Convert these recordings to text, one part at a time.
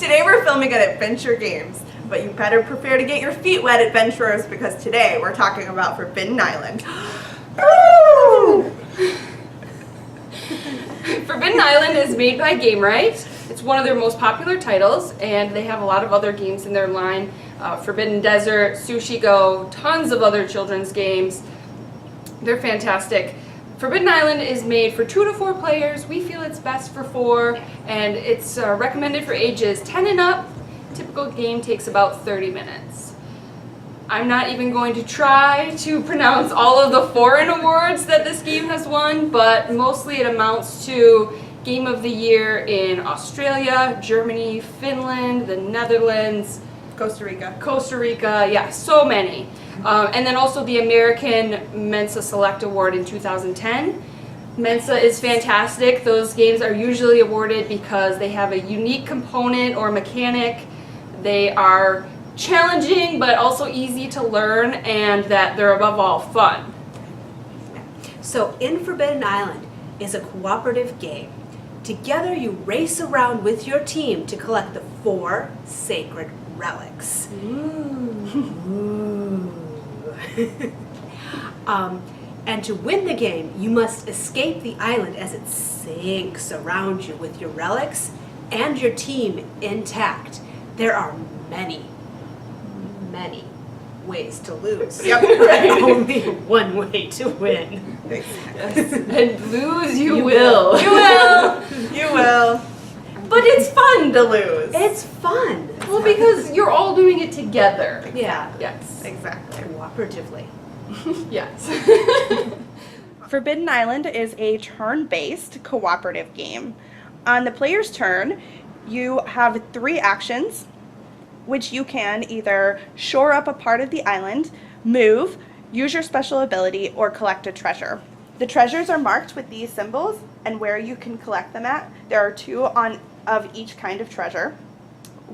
Today we're filming an adventure games, but you better prepare to get your feet wet, adventurers, because today we're talking about Forbidden Island. Forbidden Island is made by Gamewright. It's one of their most popular titles, and they have a lot of other games in their line. Forbidden Desert, Sushi Go, tons of other children's games. They're fantastic. Forbidden Island is made for 2 to 4 players. We feel it's best for 4, and it's recommended for ages 10 and up. Typical game takes about 30 minutes. I'm not even going to try to pronounce all of the foreign awards that this game has won, but mostly it amounts to Game of the Year in Australia, Germany, Finland, the Netherlands, Costa Rica, yeah, so many. And then also the American Mensa Select Award in 2010. Mensa is fantastic. Those games are usually awarded because they have a unique component or mechanic. They are challenging but also easy to learn, and that they're above all fun. So in Forbidden Island is a cooperative game. Together you race around with your team to collect the 4 sacred relics. Ooh. And to win the game, you must escape the island as it sinks around you with your relics and your team intact. There are many ways to lose. Yep. Only one way to win. Yes. And lose you will. You will. You will. But it's fun to lose. It's fun. Well, because you're all doing it together. Yeah. Yes. Exactly. Cooperatively. Yes. Forbidden Island is a turn-based cooperative game. On the player's turn, you have 3 actions, which you can either shore up a part of the island, move, use your special ability, or collect a treasure. The treasures are marked with these symbols and where you can collect them at. There are 2 of each kind of treasure.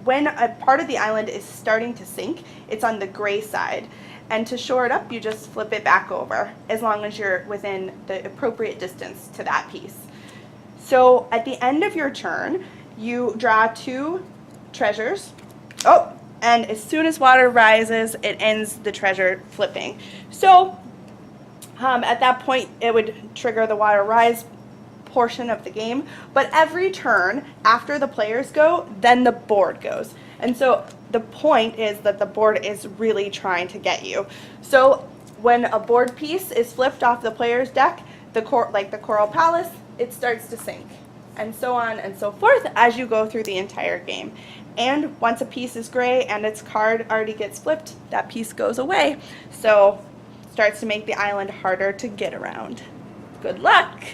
When a part of the island is starting to sink, it's on the gray side. And to shore it up, you just flip it back over, as long as you're within the appropriate distance to that piece. So at the end of your turn, you draw 2 treasures. Oh, and as soon as water rises, it ends the treasure flipping. So at that point, it would trigger the water rise portion of the game. But every turn after the players go, then the board goes. And so the point is that the board is really trying to get you. So when a board piece is flipped off the player's deck, like the Coral Palace, it starts to sink, and so on and so forth as you go through the entire game. And once a piece is gray and its card already gets flipped, that piece goes away. So it starts to make the island harder to get around. Good luck!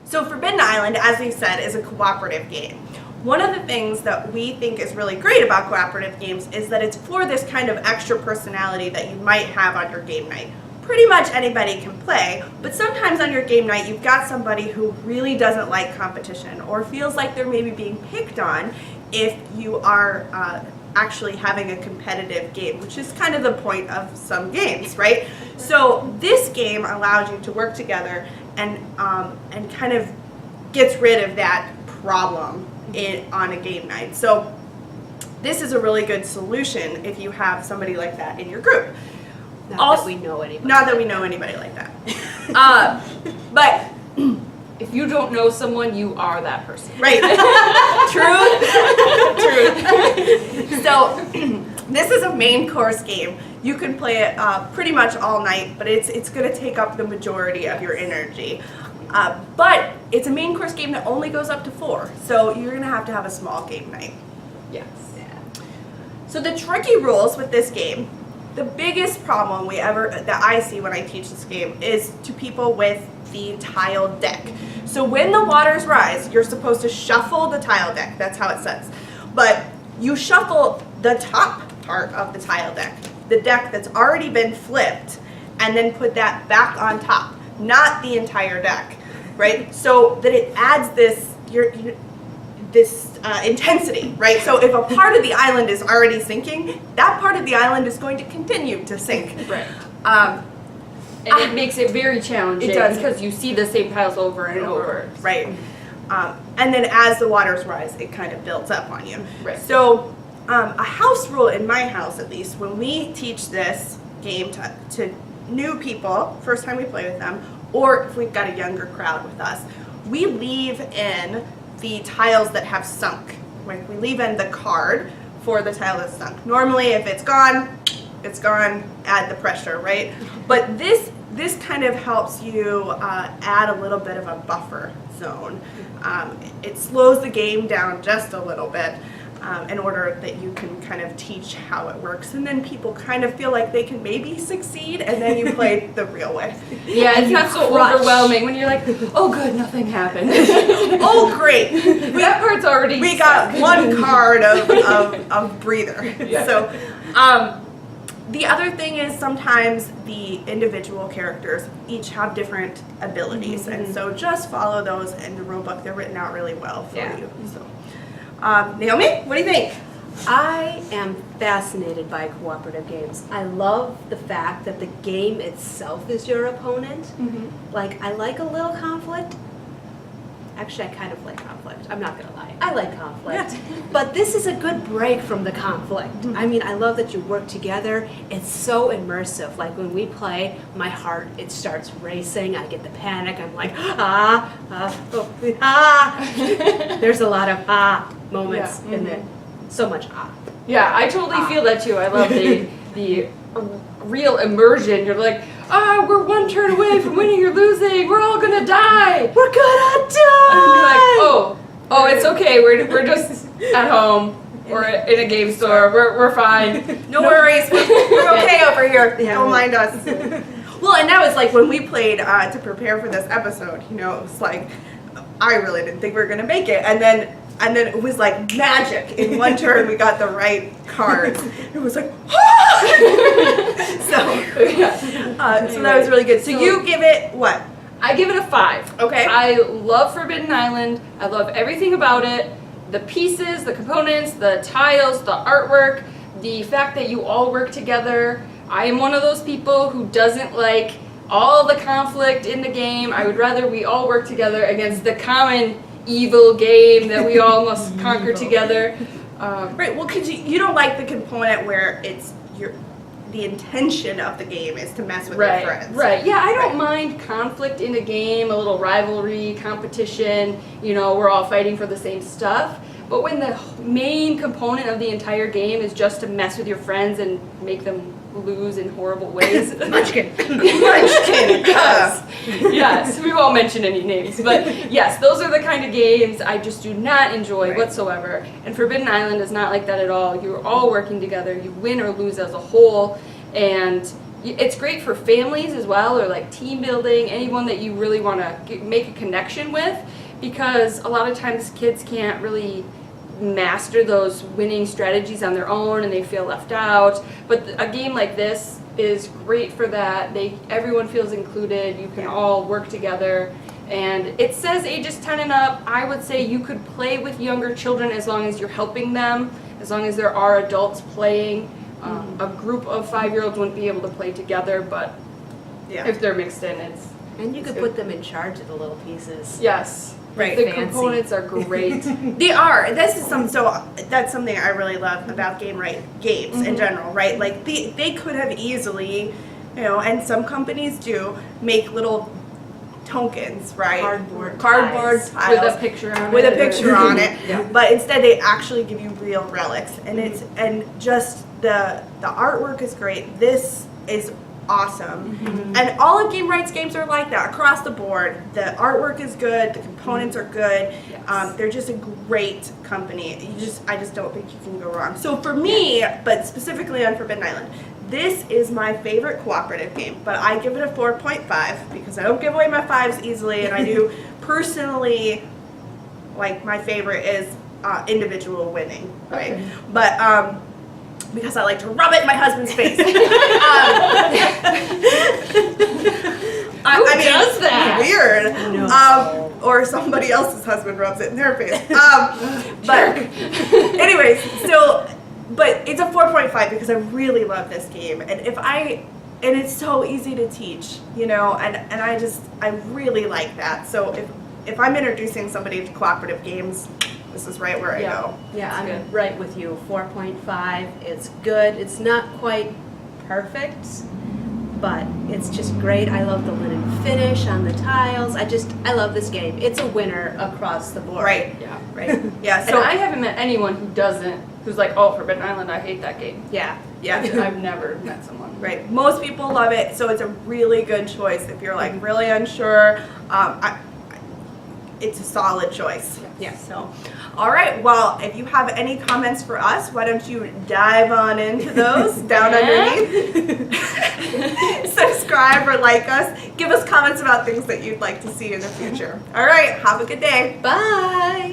So Forbidden Island, as we said, is a cooperative game. One of the things that we think is really great about cooperative games is that it's for this kind of extra personality that you might have on your game night. Pretty much anybody can play, but sometimes on your game night you've got somebody who really doesn't like competition or feels like they're maybe being picked on if you are actually having a competitive game, which is kind of the point of some games, right? So this game allows you to work together and kind of gets rid of that problem on a game night. So this is a really good solution if you have somebody like that in your group. Not that we know anybody. Not that we know anybody like that. But If you don't know someone, you are that person. right. True. So this is a main course game. You can play it pretty much all night, but it's going to take up the majority of your energy. But it's a main course game that only goes up to 4, so you're going to have a small game night. Yes. So the tricky rules with this game, the biggest problem that I see when I teach this game is to people with the tile deck. So when the waters rise, you're supposed to shuffle the tile deck. That's how it says. But you shuffle the top part of the tile deck, the deck that's already been flipped, and then put that back on top, not the entire deck, right? So that it adds this intensity, right? So if a part of the island is already sinking, that part of the island is going to continue to sink. Right. And it makes it very challenging. It does. Because you see the same tiles over and over. Right. And then as the waters rise, it kind of builds up on you. Right. So a house rule in my house, at least, when we teach this game to new people, first time we play with them, or if we've got a younger crowd with us, we leave in the tiles that have sunk. Like, we leave in the card for the tile that's sunk. Normally, if it's gone, add the pressure, right? But this kind of helps you add a little bit of a buffer zone. It slows the game down just a little bit in order that you can kind of teach how it works. And then people kind of feel like they can maybe succeed, and then you play the real way. Yeah, it's not so overwhelming when you're like, oh good, nothing happened. Oh, great. That part's already We got one card of breather. Yeah. So, the other thing is sometimes the individual characters each have different abilities, and so just follow those in the rule book. They're written out really well for you. So, Naomi, what do you think? I am fascinated by cooperative games. I love the fact that the game itself is your opponent. Like, I like a little conflict. Actually, I kind of like conflict. I'm not going to lie. I like conflict. But this is a good break from the conflict. I mean, I love that you work together. It's so immersive. Like, when we play, my heart, it starts racing. I get the panic. I'm like, There's a lot of moments in it. So much Yeah, I totally feel that too. I love the real immersion. You're like, we're one turn away from winning or losing. We're all gonna die. We're gonna die! And you're like, oh, it's okay. We're just at home. We're in a game store. We're fine. No worries. We're okay over here. Don't mind us. Well, and that was like when we played to prepare for this episode. You know, it was like I really didn't think we were gonna make it, and then it was like magic. In one turn, we got the right cards. It was like, so that was really good. So you give it what? I give it a 5. Okay. I love Forbidden Island. I love everything about it. The pieces, the components, the tiles, the artwork, the fact that you all work together. I am one of those people who doesn't like all the conflict in the game. I would rather we all work together against the common evil game that we all must conquer together. Right. Well, because you don't like the component where it's the intention of the game is to mess with your friends. Right. Yeah, I don't mind conflict in a game, a little rivalry, competition. You know, we're all fighting for the same stuff. But when the main component of the entire game is just to mess with your friends and make them lose in horrible ways. Munchkin. Yes, we won't mention any names, but yes, those are the kind of games I just do not enjoy whatsoever. And Forbidden Island is not like that at all. You're all working together. You win or lose as a whole, and it's great for families as well, or like team building, anyone that you really want to make a connection with, because a lot of times kids can't really master those winning strategies on their own and they feel left out. But a game like this is great for that. Everyone feels included. You can all work together. And it says ages 10 and up. I would say you could play with younger children as long as you're helping them, as long as there are adults playing. A group of 5-year-olds wouldn't be able to play together, but if they're mixed in, it's... And you could put them in charge of the little pieces. Yes. Right. The Fancy. components are great. They are. This is that's something I really love about games in general, right? Like they could have easily, you know, and some companies do make little tokens, right? Cardboard tiles with a picture on it. with a picture on it. Yeah. But instead, they actually give you real relics, and and just the artwork is great. This is awesome. And all of Game Rights games are like that across the board. The artwork is good, the components are good. They're just a great company. I just don't think you can go wrong. So for me, but specifically on Forbidden Island, this is my favorite cooperative game, but I give it a 4.5 because I don't give away my 5s easily, and I do personally, like, my favorite is individual winning, right? Okay. But because I like to rub it in my husband's face. Who does that? Weird. No. Or somebody else's husband rubs it in their face. But anyways, but it's a 4.5 because I really love this game, and and it's so easy to teach, you know, and I really like that. So if I'm introducing somebody to cooperative games, this is right where I Yeah. go. Yeah, That's I'm good. right with you. 4.5. It's good. It's not quite perfect, but it's just great. I love the linen finish on the tiles. I love this game. It's a winner across the board. Right. Yeah. Right. Yeah. And So I haven't met anyone who doesn't, who's like, oh, Forbidden Island, I hate that game. Yeah. yeah. I've never met someone. Right. Most people love it, so it's a really good choice if you're like really unsure. It's a solid choice. Yeah. So, all right. Well, if you have any comments for us, why don't you dive on into those down underneath? Subscribe or like us. Give us comments about things that you'd like to see in the future. All right. Have a good day. Bye.